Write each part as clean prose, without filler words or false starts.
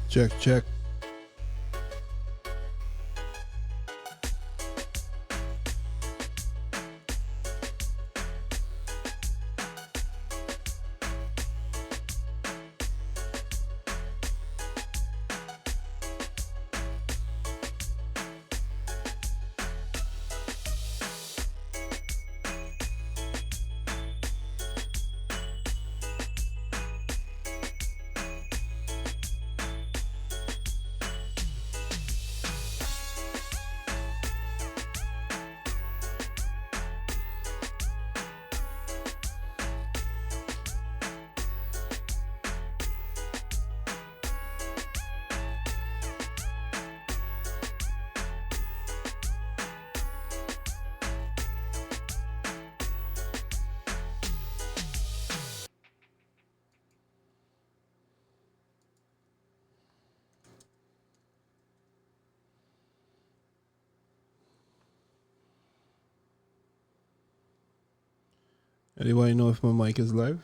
Check, check. Anybody know if my mic is live?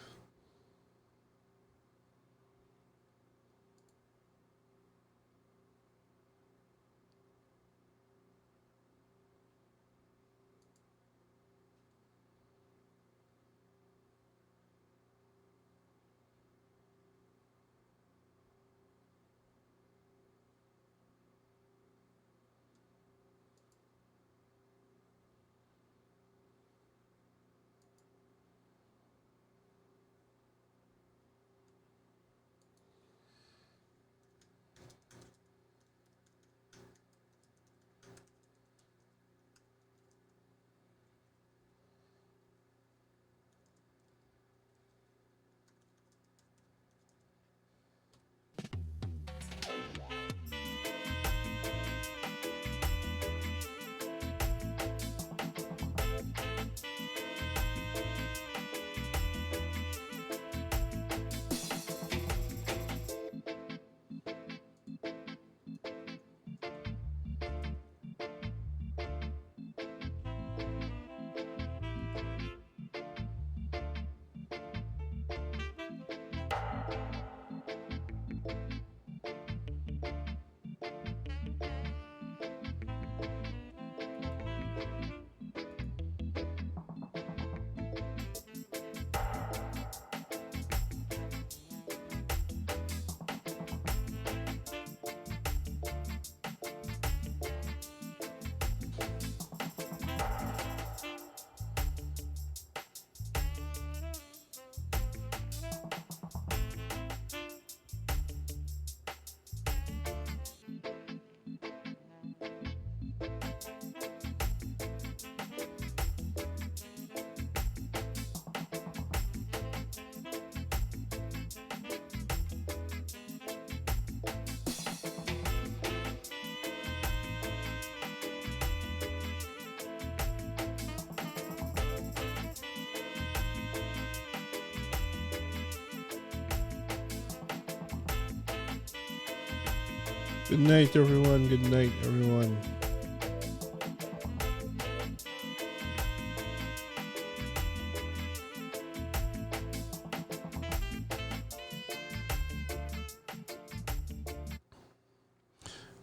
Good night, everyone. Good night, everyone.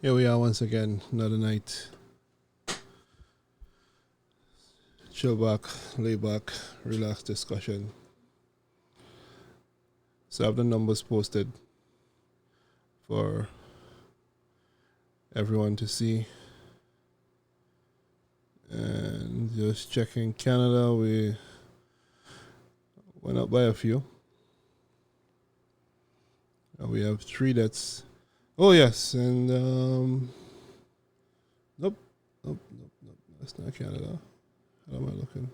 Here we are once again, another night. Chill back, lay back, relax discussion. So I have the numbers posted for everyone to see. And just checking Canada, we went up by a few. We have 3 deaths. Oh yes, and nope. That's not Canada. How am I looking?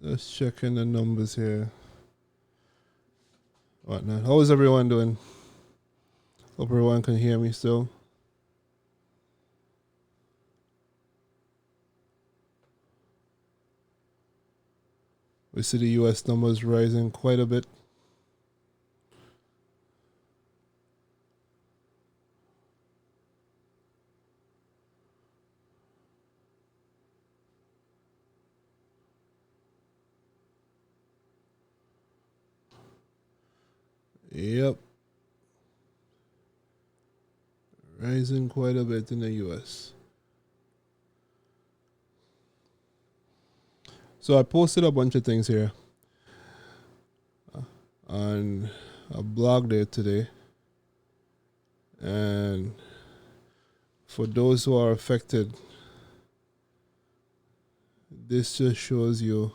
Let's check in the numbers here. Whatnot. How is everyone doing? Hope everyone can hear me still. We see the US numbers rising quite a bit. Yep, rising quite a bit in the US. So I posted a bunch of things here on a blog there today. And for those who are affected, this just shows you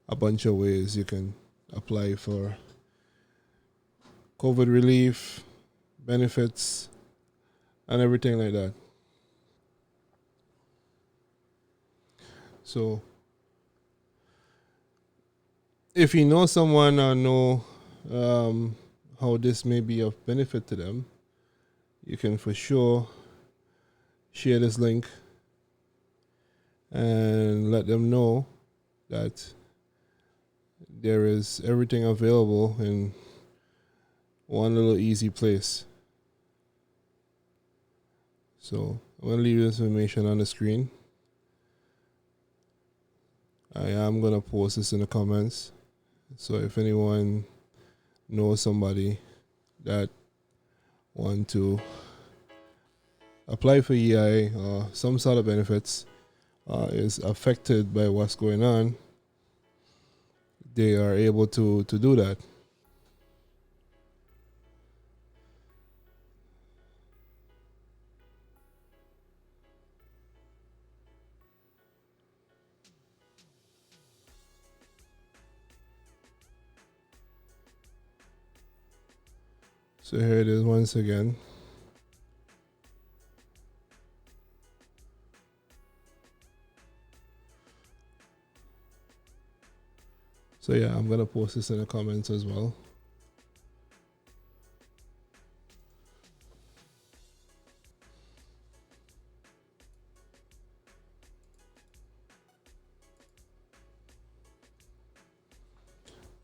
a bunch of ways you can apply for COVID relief, benefits, and everything like that. So, if you know someone or know how this may be of benefit to them, you can for sure share this link and let them know that there is everything available in one little easy place. So I'm going to leave this information on the screen. I am going to post this in the comments. So if anyone knows somebody that want to apply for EI or some sort of benefits, is affected by what's going on, they are able to do that. So here it is once again. So yeah, I'm gonna post this in the comments as well.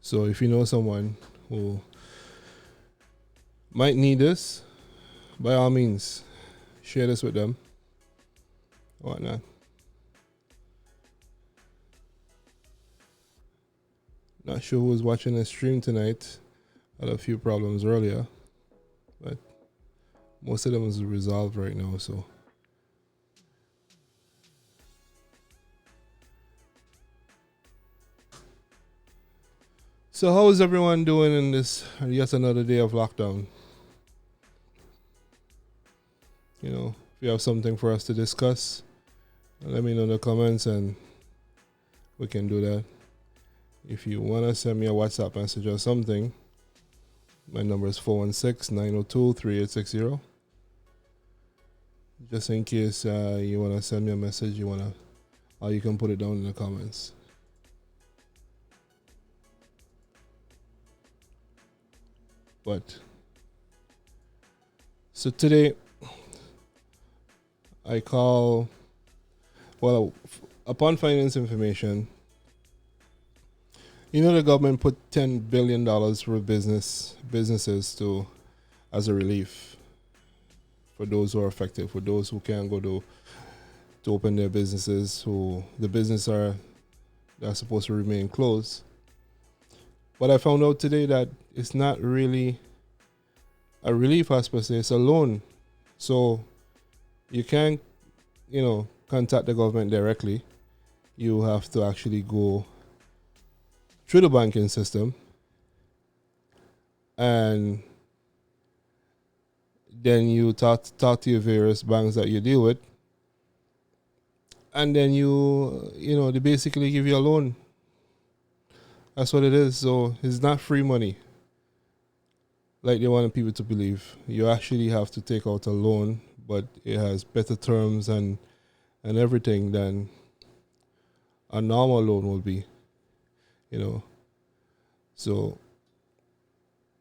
So if you know someone who might need this, by all means, share this with them. Whatnot. Not sure who was watching the stream tonight. Had a few problems earlier, but most of them is resolved right now. So how is everyone doing in this yet another day of lockdown? You know, if you have something for us to discuss, let me know in the comments and we can do that. If you want to send me a WhatsApp message or something, my number is 416-902-3860. Just in case you want to send me a message, or you can put it down in the comments. But so today, upon finding this information, the government put $10 billion for businesses as a relief for those who are affected, for those who can't go to open their businesses, who the business are supposed to remain closed. But I found out today that it's not really a relief as per se, it's a loan. So you can't, contact the government directly. You have to actually go through the banking system, and then you talk to your various banks that you deal with, and then they basically give you a loan. That's what it is. So it's not free money like they want people to believe. You actually have to take out a loan, but it has better terms and everything than a normal loan will be. So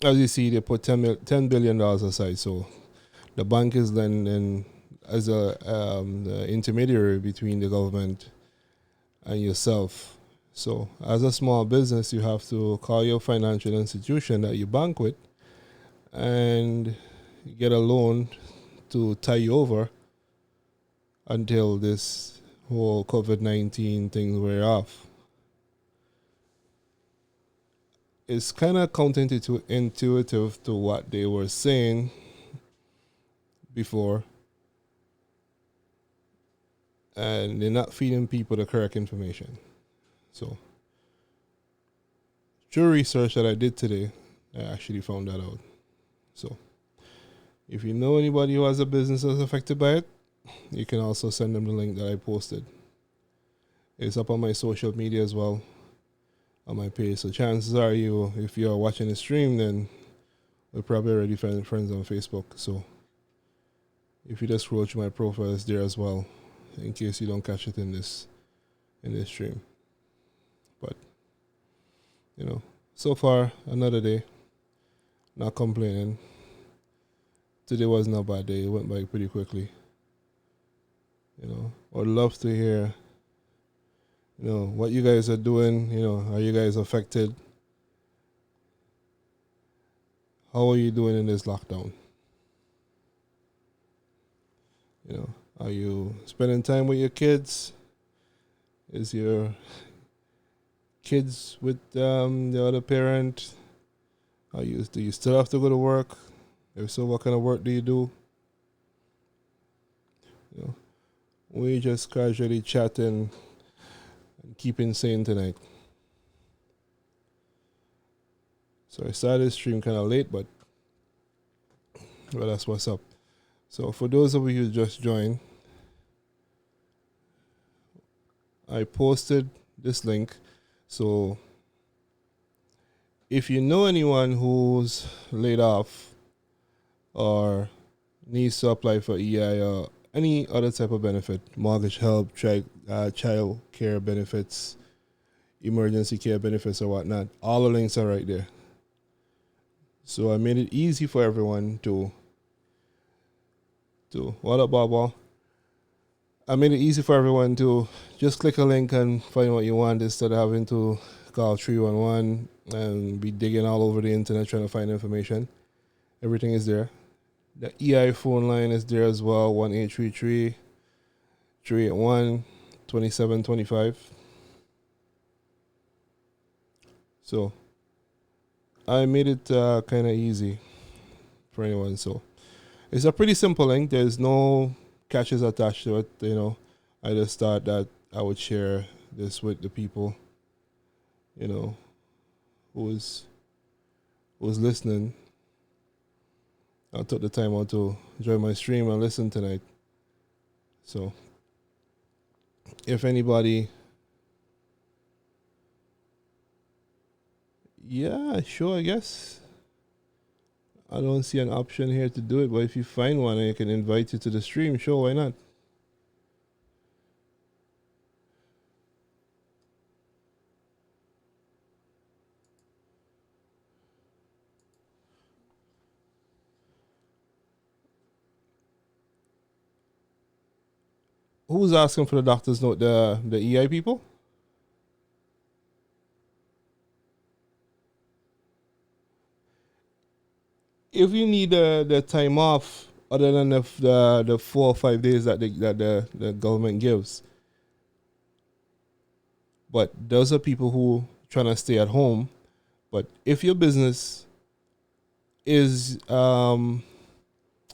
as you see, they put $10 billion aside. So the bank is then as the intermediary between the government and yourself. So as a small business, you have to call your financial institution that you bank with and get a loan to tie you over until this whole COVID-19 thing wear off. it's kind of counterintuitive to what they were saying before, and they're not feeding people the correct information. So, through research that I did today, I actually found that out. So, if you know anybody who has a business that's affected by it, you can also send them the link that I posted. It's up on my social media as well, on my page. So chances are if you are watching the stream, then we're probably already friends on Facebook. So if you just scroll through my profile, it's there as well, in case you don't catch it in this stream. But so far another day, not complaining. Today wasn't a bad day. It went by pretty quickly. I'd love to hear what you guys are doing. Are you guys affected? How are you doing in this lockdown? Are you spending time with your kids? Is your kids with the other parent? Do you still have to go to work? If so, what kind of work do you do? We just casually chatting and keeping sane tonight. So I started the stream kind of late, but that's what's up. So for those of you who just joined, I posted this link. So if you know anyone who's laid off or needs to apply for EI or any other type of benefit, mortgage help, child care benefits, emergency care benefits or whatnot, all the links are right there. So I made it easy for everyone to what up, Baba? I made it easy for everyone to just click a link and find what you want instead of having to call 311 and be digging all over the internet trying to find information. Everything is there. The EI phone line is there as well, 1-833-381-2725. So I made it kind of easy for anyone. So it's a pretty simple link. There's no catches attached to it. I just thought that I would share this with the people, who's listening. I took the time out to join my stream and listen tonight. So, if anybody, yeah, sure, I guess. I don't see an option here to do it, but if you find one and I can invite you to the stream, sure, why not? Who's asking for the doctor's note? The EI people? If you need the time off, other than the 4 or 5 days that the government gives, but those are people who trying to stay at home. But if your business is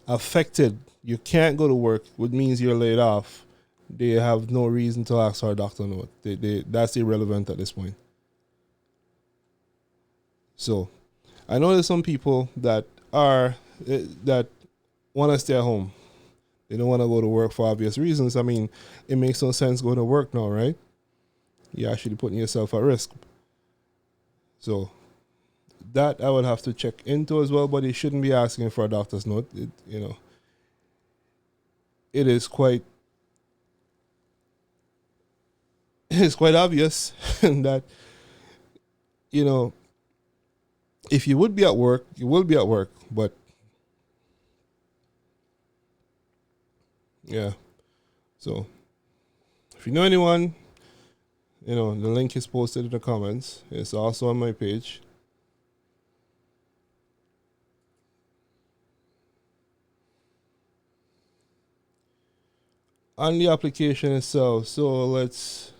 affected, you can't go to work, which means you're laid off. They have no reason to ask for a doctor note. That's irrelevant at this point. So, I know there's some people that want to stay at home. They don't want to go to work for obvious reasons. I mean, it makes no sense going to work now, right? You're actually putting yourself at risk. So, that I would have to check into as well, but you shouldn't be asking for a doctor's note. It is quite obvious that, if you would be at work, you will be at work, but yeah. So if you know anyone, the link is posted in the comments. It's also on my page. On the application itself, so let's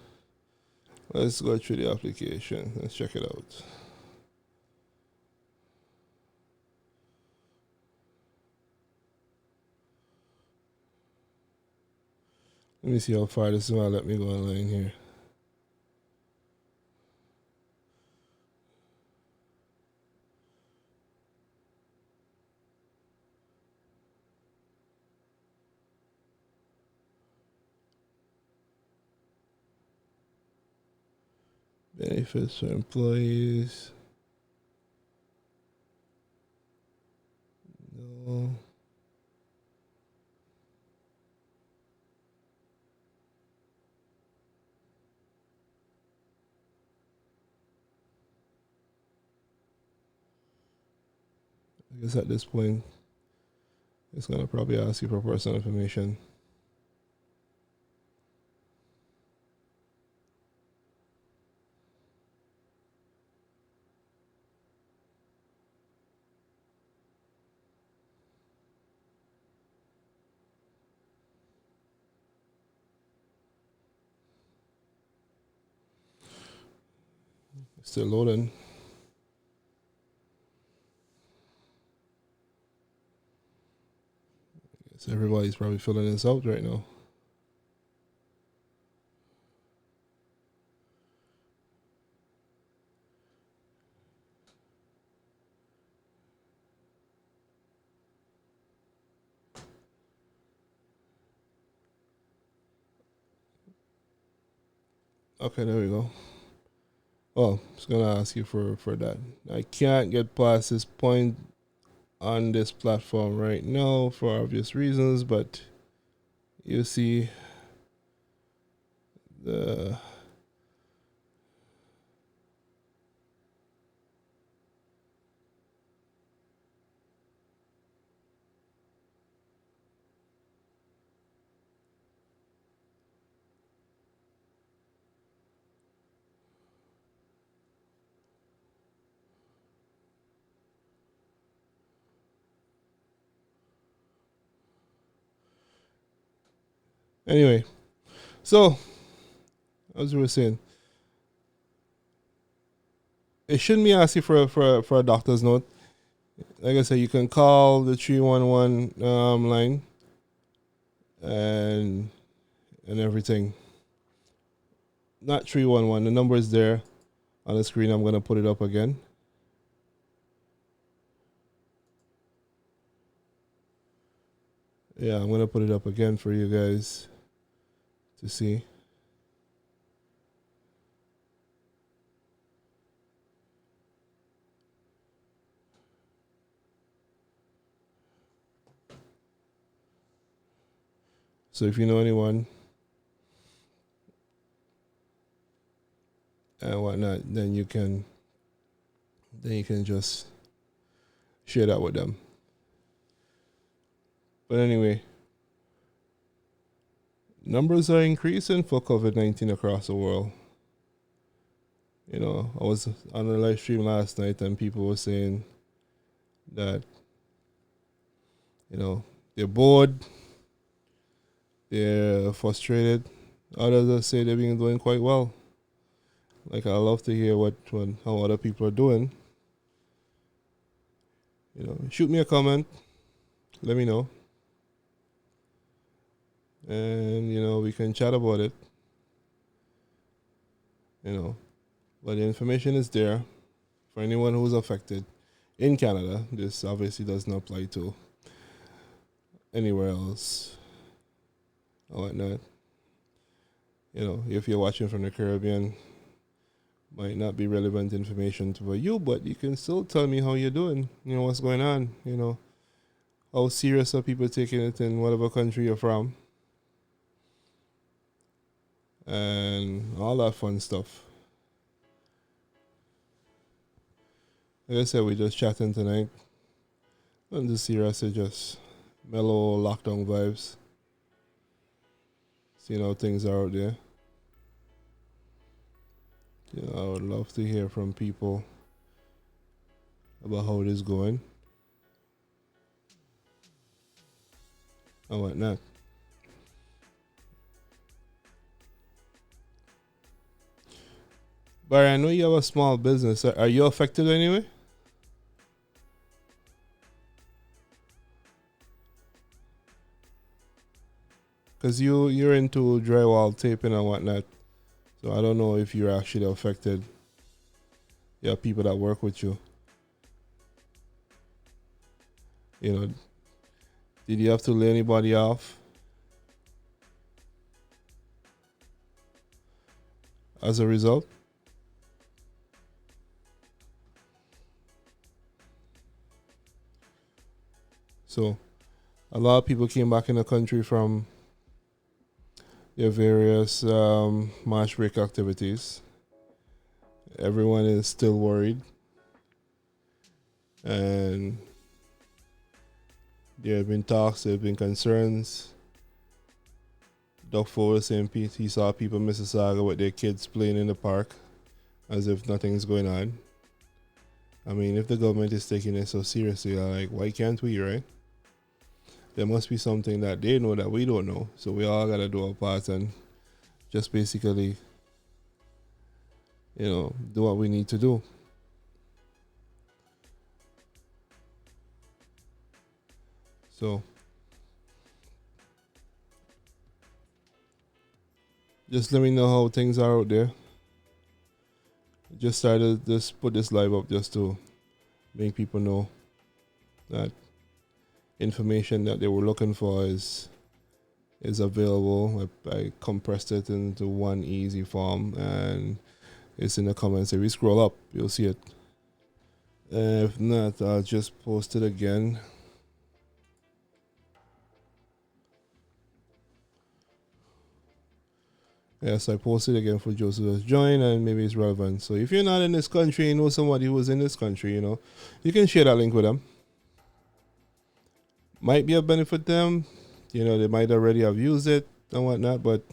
go through the application. Let's check it out. Let me see how far this is going to let me go online here. Benefits for employees. No. I guess at this point, it's going to probably ask you for personal information. It's still loading. I guess everybody's probably filling this out right now. Okay, there we go. Oh, it's gonna ask you for that. I can't get past this point on this platform right now for obvious reasons, but you see the anyway. So as we were saying, it shouldn't be asking for a doctor's note. Like I said, you can call the 311 line and everything. Not 311. The number is there on the screen. I'm gonna put it up again. Yeah, I'm gonna put it up again for you guys to see. So if you know anyone and whatnot, then you can just share that with them. But anyway, numbers are increasing for COVID-19 across the world. You know, I was on a live stream last night and people were saying that, you know, they're bored, they're frustrated. Others say they've been doing quite well. Like, I love to hear how other people are doing. You know, shoot me a comment, let me know, and you know we can chat about it. You know, but the information is there for anyone who's affected in Canada. This obviously doesn't apply to anywhere else or whatnot. You know, if you're watching from the Caribbean, might not be relevant information for you, but you can still tell me how you're doing. You know, what's going on. You know, how serious are people taking it in whatever country you're from, and all that fun stuff. Like I said, we're just chatting tonight. And this year I said just mellow lockdown vibes. Seeing how things are out there. You know, I would love to hear from people about how it is going and whatnot. Barry, I know you have a small business. Are you affected anyway? Because you're into drywall taping and whatnot. So I don't know if you're actually affected. You have people that work with you. You know, did you have to lay anybody off as a result? So a lot of people came back in the country from their various March break activities. Everyone is still worried, and there have been talks, there have been concerns. Doug Ford was saying he saw people in Mississauga with their kids playing in the park as if nothing's going on. I mean, if the government is taking it so seriously, like, why can't we, right? There must be something that they know that we don't know. So we all gotta do our part and just basically, do what we need to do. So just let me know how things are out there. Just started just put this live up just to make people know that information that they were looking for is available. I compressed it into one easy form, and it's in the comments. If you scroll up, you'll see it. If not, I'll just post it again. Yes, I posted again for Joseph to join, and maybe it's relevant. So if you're not in this country, you know somebody who is in this country, you can share that link with them. Might be a benefit to them. They might already have used it and whatnot, but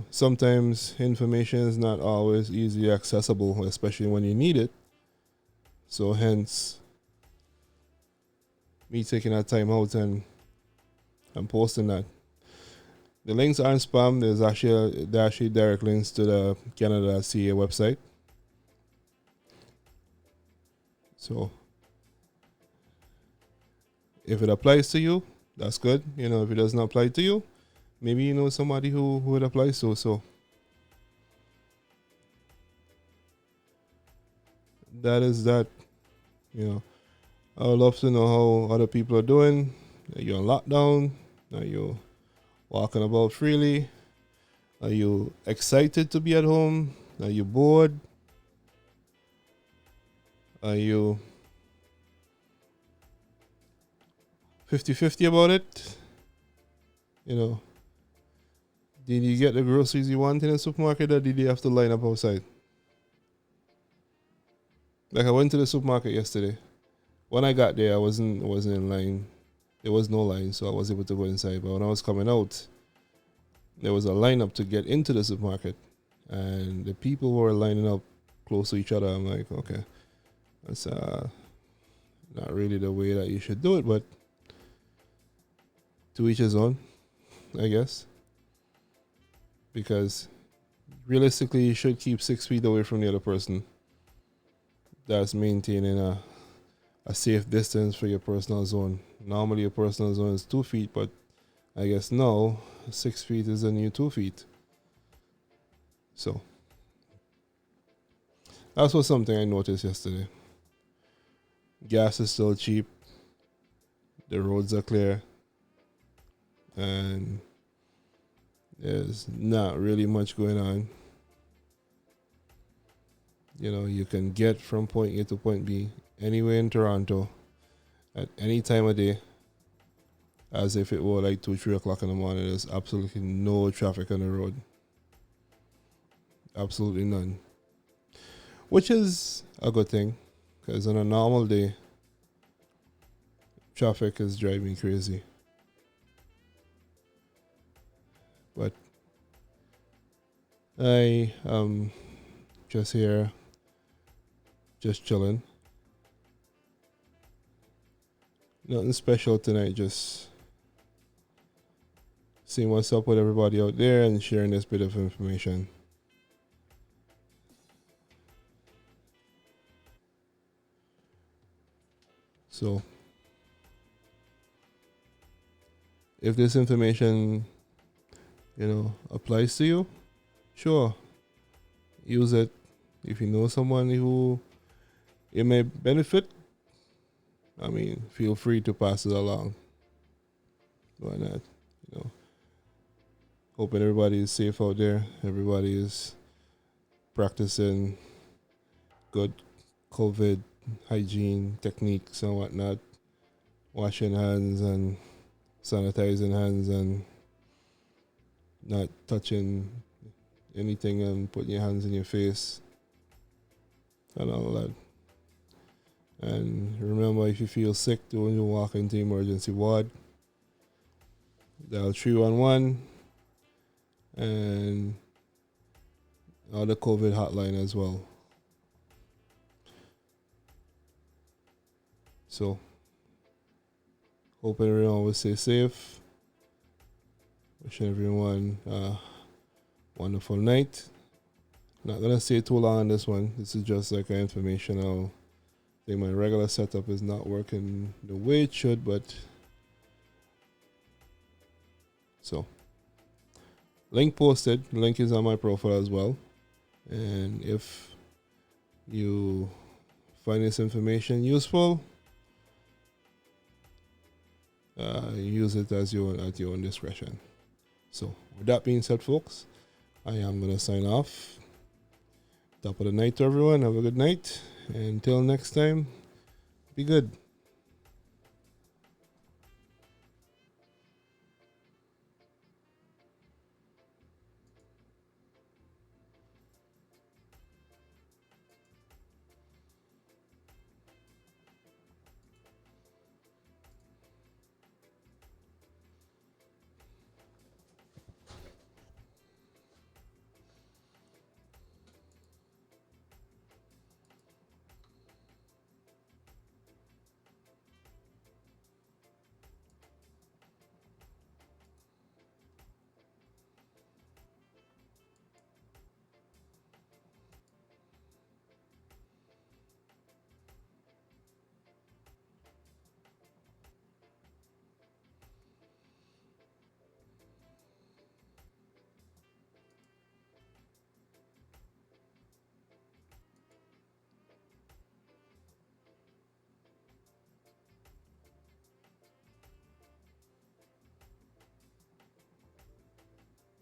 sometimes information is not always easily accessible, especially when you need it. So hence, me taking that time out and posting that. The links aren't spam. There are actually direct links to the Canada.ca website. So if it applies to you, that's good. If it doesn't apply to you, maybe you know somebody who it applies to. So that is that. I would love to know how other people are doing. Are you on lockdown? Are you walking about freely? Are you excited to be at home? Are you bored? Are you 50-50 about it? Did you get the groceries you want in the supermarket, or did you have to line up outside? Like, I went to the supermarket yesterday. When I got there, I wasn't in line. There was no line, so I was able to go inside. But when I was coming out, there was a lineup to get into the supermarket, and the people were lining up close to each other. I'm like, okay, that's not really the way that you should do it, but to each his own, I guess. Because realistically, you should keep 6 feet away from the other person. That's maintaining a safe distance for your personal zone. Normally, your personal zone is 2 feet, but I guess now 6 feet is the new 2 feet. So that was something I noticed yesterday. Gas is still cheap. The roads are clear. And there's not really much going on. You can get from point A to point B anywhere in Toronto at any time of day, as if it were like 2-3 o'clock in the morning. There's absolutely no traffic on the road. Absolutely none. Which is a good thing, because on a normal day, traffic is driving me crazy. But I am just here, just chilling. Nothing special tonight, just seeing what's up with everybody out there and sharing this bit of information. So if this information applies to you, sure, use it. If you know someone who it may benefit, I mean, feel free to pass it along. Why not? You know, hoping everybody is safe out there. Everybody is practicing good COVID hygiene techniques and whatnot, washing hands and sanitizing hands and not touching anything and putting your hands in your face and all that. And remember, if you feel sick, don't you walk into emergency ward. Dial 311 and the COVID hotline as well. So, hope everyone will stay safe. Wishing everyone a wonderful night. Not gonna stay too long on this one. This is just like an informational thing. My regular setup is not working the way it should, but so link posted. Link is on my profile as well. And if you find this information useful, use it at your own discretion. So, with that being said, folks, I am going to sign off. Top of the night to everyone. Have a good night. And until next time, be good.